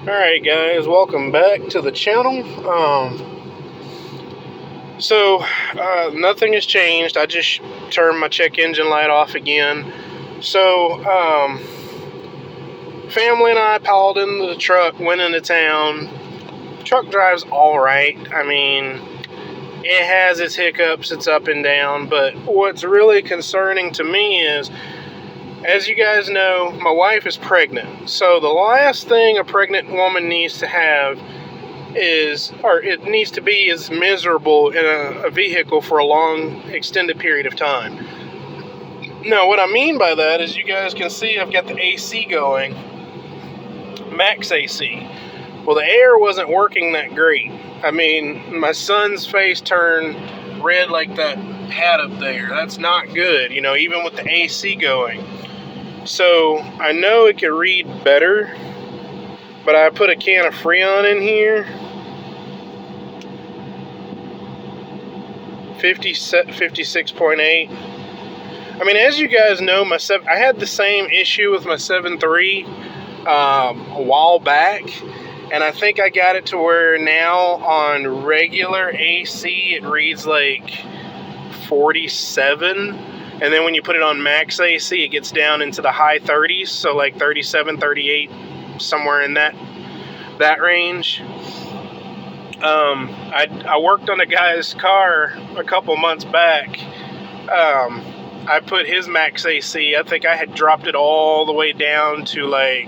Alright guys, welcome back to the channel. Nothing has changed. I just turned my check engine light off again. So, family and I piled into the truck, went into town. Truck drives alright. I mean, it has its hiccups, it's up and down, but what's really concerning to me is, as you guys know, my wife is pregnant. So the last thing a pregnant woman needs to have is miserable in a vehicle for a long, extended period of time. Now, what I mean by that is, you guys can see I've got the AC going, max AC. Well, the air wasn't working that great. I mean, my son's face turned red like that hat up there. That's not good, you know, even with the AC going. So, I know it could read better, but I put a can of Freon in here. 56.8. I mean, as you guys know, I had the same issue with my 7.3 a while back, and I think I got it to where now on regular AC it reads like 47. And then when you put it on max AC, it gets down into the high 30s, so like 37, 38, somewhere in that range. I worked on a guy's car a couple months back. I put his max AC, I think I had dropped it all the way down to like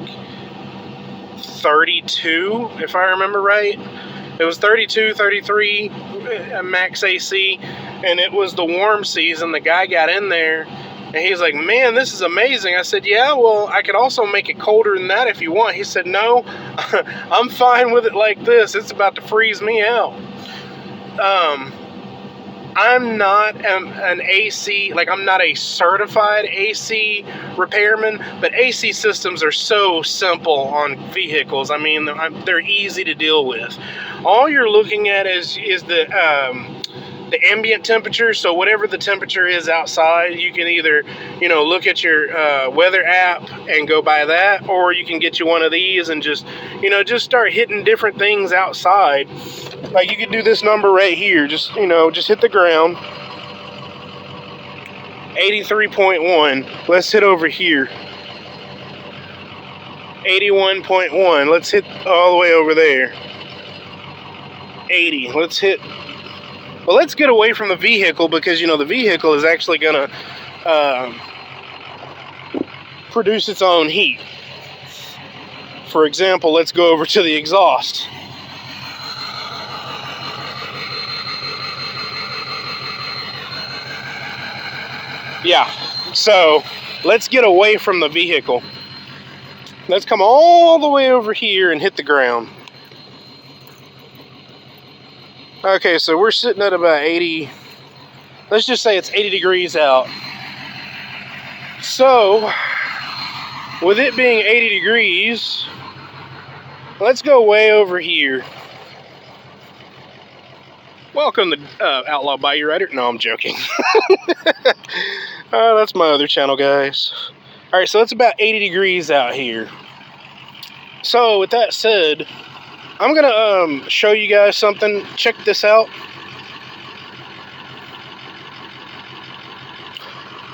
32, if I remember right. It was 32, 33 max AC, and it was the warm season. The guy got in there, and he's like, man, this is amazing. I said, yeah, well, I could also make it colder than that if you want. He said, no, I'm fine with it like this. It's about to freeze me out. I'm not an AC, like I'm not a certified AC repairman, but AC systems are so simple on vehicles. I mean, they're easy to deal with. All you're looking at is the ambient temperature. So whatever the temperature is outside, you can either, you know, look at your weather app and go by that, or you can get you one of these and just start hitting different things outside. Like you could do this number right here, just hit the ground. 83.1. Let's hit over here. 81.1. Let's hit all the way over there. 80. Let's hit. Well, let's get away from the vehicle, because the vehicle is actually gonna produce its own heat. For example, let's go over to the exhaust. Yeah, so let's get away from the vehicle. Let's come all the way over here and hit the ground. Okay, so we're sitting at about 80. Let's just say it's 80 degrees out. So, with it being 80 degrees, let's go way over here. Welcome to Outlaw Bayou Rider. No, I'm joking. That's my other channel, guys. Alright, so it's about 80 degrees out here. So, with that said, I'm going to show you guys something. Check this out.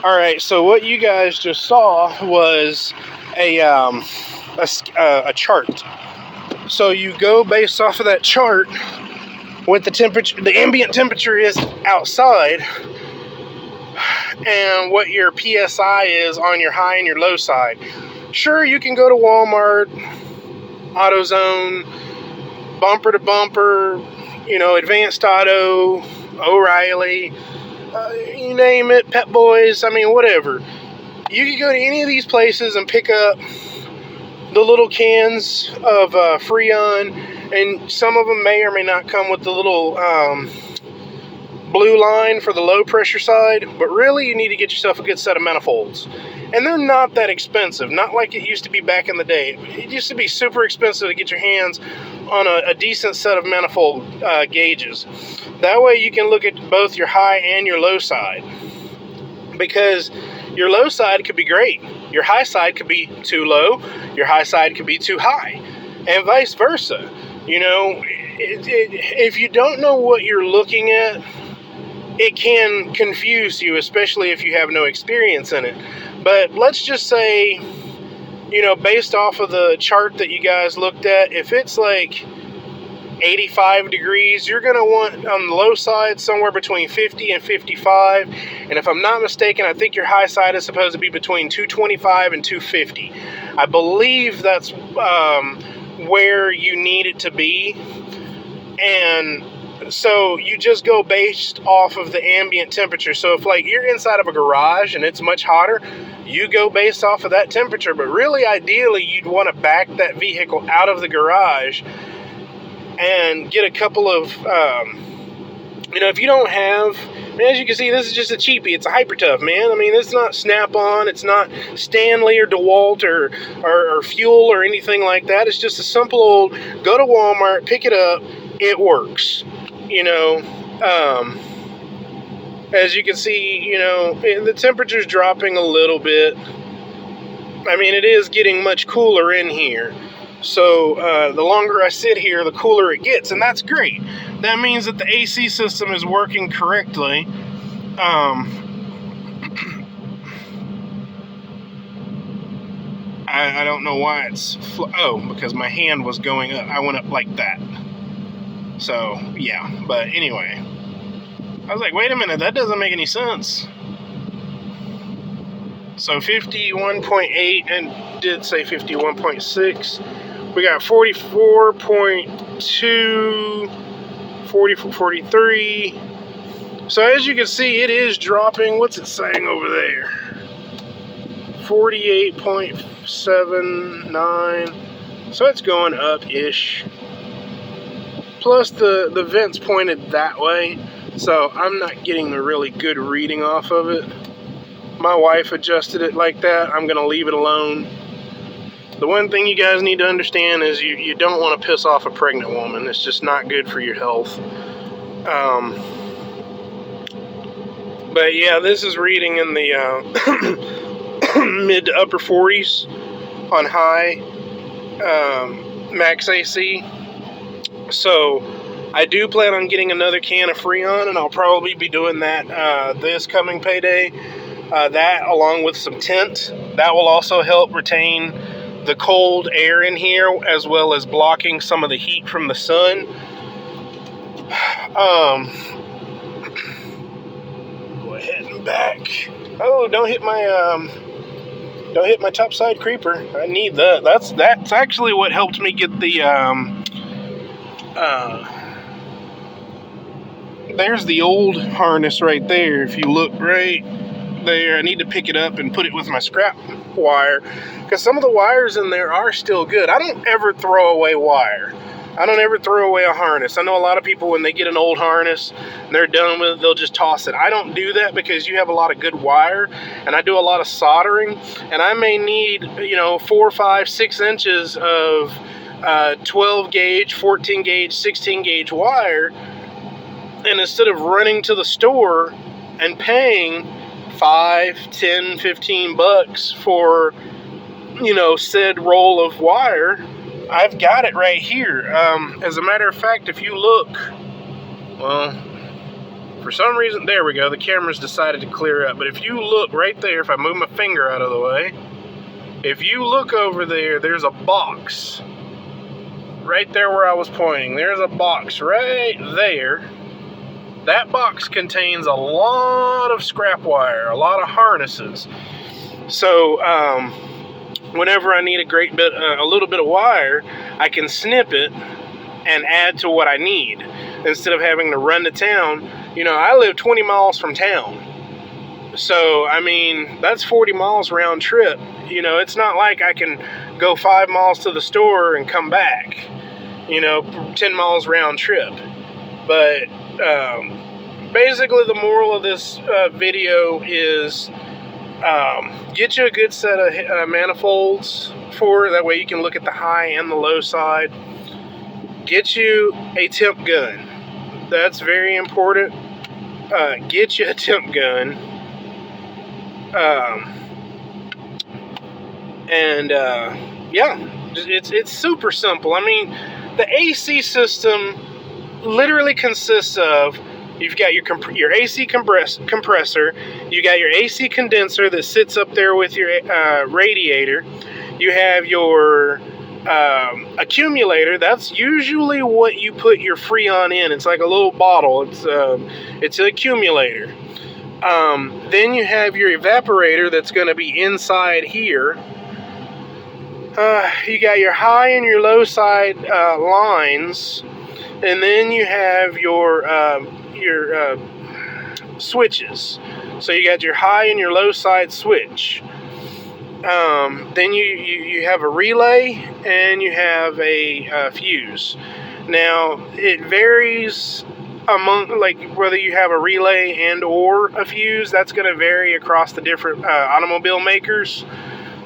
Alright, so what you guys just saw was a chart. So you go based off of that chart what the temperature, the ambient temperature is outside, and what your PSI is on your high and your low side. Sure, you can go to Walmart, AutoZone, Bumper to Bumper, Advanced Auto, O'Reilly, you name it, Pep Boys, I mean, whatever. You can go to any of these places and pick up the little cans of Freon, and some of them may or may not come with the little blue line for the low pressure side, but really you need to get yourself a good set of manifolds. And they're not that expensive, not like it used to be back in the day. It used to be super expensive to get your hands on a decent set of manifold gauges. That way you can look at both your high and your low side, because your low side could be great, your high side could be too low, your high side could be too high, and vice versa. You know, if you don't know what you're looking at, it can confuse you, especially if you have no experience in it. But let's just say, you know, based off of the chart that you guys looked at, if it's like 85 degrees, you're going to want on the low side somewhere between 50 and 55. And if I'm not mistaken, I think your high side is supposed to be between 225 and 250. I believe that's where you need it to be. And so you just go based off of the ambient temperature. So if like you're inside of a garage and it's much hotter, you go based off of that temperature. But really, ideally, you'd want to back that vehicle out of the garage and get a couple of, you know, if you don't have, I mean, as you can see, this is just a cheapie. It's a Hyper Tough, man. I mean, it's not Snap-on. It's not Stanley or DeWalt or Fuel or anything like that. It's just a simple old, go to Walmart, pick it up. It works, you know. As you can see, you know, the temperature's dropping a little bit. I mean, it is getting much cooler in here. So the longer I sit here, the cooler it gets, and that's great. That means that the AC system is working correctly. I don't know why it's... because my hand was going up. I went up like that. So, yeah. But anyway, I was like, wait a minute, that doesn't make any sense. So 51.8, and did say 51.6. We got 44.2, 43. So as you can see, it is dropping. What's it saying over there? 48.79. So it's going up-ish. Plus the vent's pointed that way, so I'm not getting the really good reading off of it. My wife adjusted it like that. I'm gonna leave it alone. The one thing you guys need to understand is you don't want to piss off a pregnant woman. It's just not good for your health. But yeah, this is reading in the mid to upper 40s on high max AC. So I do plan on getting another can of Freon, and I'll probably be doing that this coming payday. That along with some tint. That will also help retain the cold air in here, as well as blocking some of the heat from the sun. Go ahead and back. Oh, don't hit my topside creeper. I need that. That's actually what helped me get the there's the old harness right there. If you look right there, I need to pick it up and put it with my scrap wire, because some of the wires in there are still good. I don't ever throw away wire. I don't ever throw away a harness. I know a lot of people, when they get an old harness and they're done with it, they'll just toss it. I don't do that, because you have a lot of good wire, and I do a lot of soldering, and I may need, 4, 5, 6 inches of 12 gauge, 14 gauge, 16 gauge wire. And instead of running to the store and paying $5, $10, $15 for, said roll of wire, I've got it right here. As a matter of fact, if you look, well, for some reason, there we go, the camera's decided to clear up. But if you look right there, if I move my finger out of the way, if you look over there, there's a box. Right there where I was pointing, there's a box right there. That box contains a lot of scrap wire, a lot of harnesses. So, whenever I need a little bit of wire, I can snip it and add to what I need, instead of having to run to town. I live 20 miles from town. So, I mean, that's 40 miles round trip. It's not like I can go 5 miles to the store and come back, 10 miles round trip. But, basically the moral of this video is get you a good set of manifolds for it. That way you can look at the high and the low side. Get you a temp gun. That's very important. Get you a temp gun. Yeah, it's super simple. I mean, the AC system literally consists of, you've got your AC compressor, you got your AC condenser that sits up there with your radiator, you have your accumulator. That's usually what you put your Freon in. It's like a little bottle. It's an accumulator. Then you have your evaporator that's going to be inside here. You got your high and your low side lines, and then you have your switches. So you got your high and your low side switch. Then you have a relay and you have a fuse. Now it varies among, like, whether you have a relay and or a fuse. That's going to vary across the different automobile makers.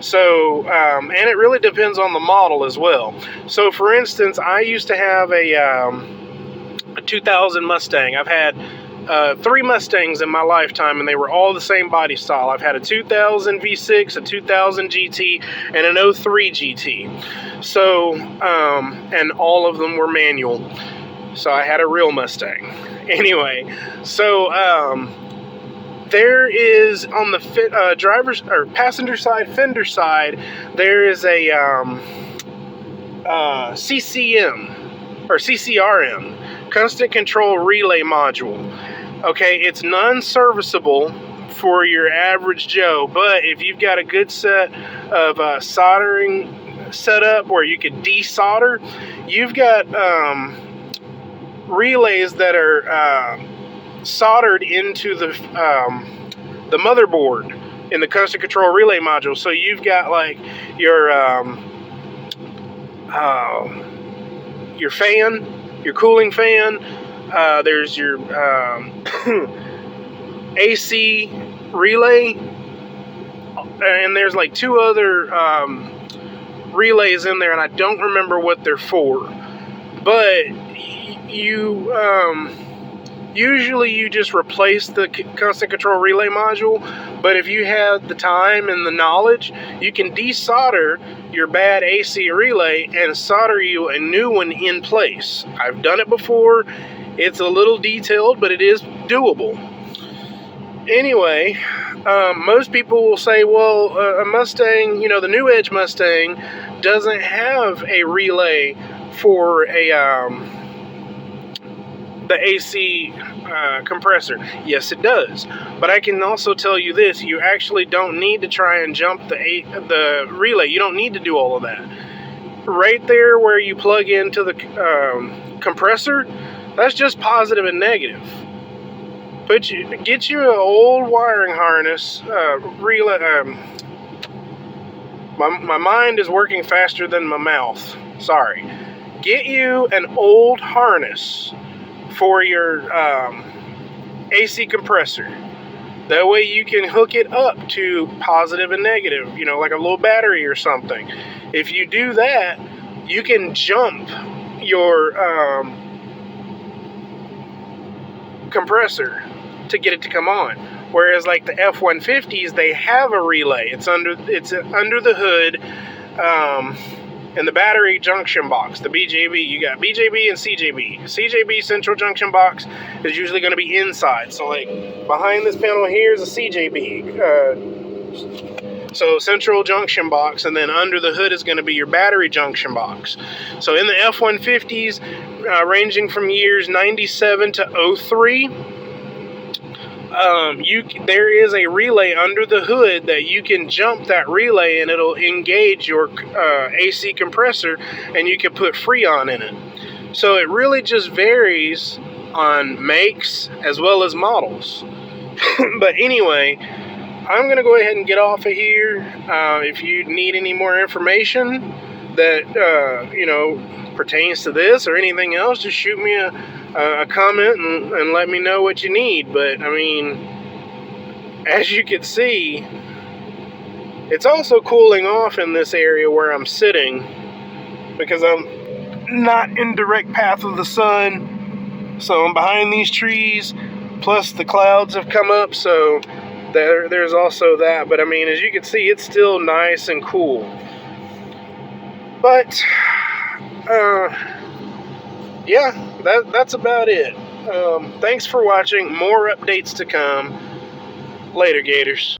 So, and it really depends on the model as well. So, for instance, I used to have a 2000 Mustang. I've had 3 Mustangs in my lifetime, and they were all the same body style. I've had a 2000 V6, a 2000 GT, and an 03 GT. So, and all of them were manual. So I had a real Mustang. Anyway, so there is on the driver's or passenger side, fender side, there is a CCM or CCRM, constant control relay module. Okay, it's non-serviceable for your average Joe, but if you've got a good set of soldering setup where you can desolder, you've got relays that are soldered into the motherboard in the constant control relay module. So you've got like your fan, your cooling fan. There's your AC relay, and there's like 2 other relays in there, and I don't remember what they're for. But you usually you just replace the constant control relay module, but if you have the time and the knowledge, you can desolder your bad AC relay and solder you a new one in place. I've done it before. It's a little detailed, but it is doable. Anyway, most people will say, well, a Mustang, you know, the New Edge Mustang doesn't have a relay for the AC compressor. Yes, it does. But I can also tell you this: you actually don't need to try and jump the relay. You don't need to do all of that. Right there where you plug into the compressor, that's just positive and negative. Get you an old wiring harness relay. My mind is working faster than my mouth. Sorry. Get you an old harness for your AC compressor. That way you can hook it up to positive and negative, you know, like a little battery or something. If you do that, you can jump your compressor to get it to come on. Whereas like the F-150s, they have a relay. It's under the hood. In the battery junction box, the BJB, you got BJB and CJB. CJB, central junction box, is usually going to be inside. So like behind this panel here is a CJB. So central junction box, and then under the hood is going to be your battery junction box. So in the F-150s, ranging from years 97 to 03, there is a relay under the hood that you can jump that relay, and it'll engage your AC compressor, and you can put Freon in it. So it really just varies on makes as well as models. But anyway, I'm going to go ahead and get off of here. If you need any more information that, you know, pertains to this or anything else, just shoot me a a comment and let me know what you need. But I mean, as you can see, it's also cooling off in this area where I'm sitting because I'm not in direct path of the sun. So I'm behind these trees, plus the clouds have come up, so there's also that. But I mean, as you can see, it's still nice and cool. But yeah, that's about it. Thanks for watching. More updates to come. Later, Gators.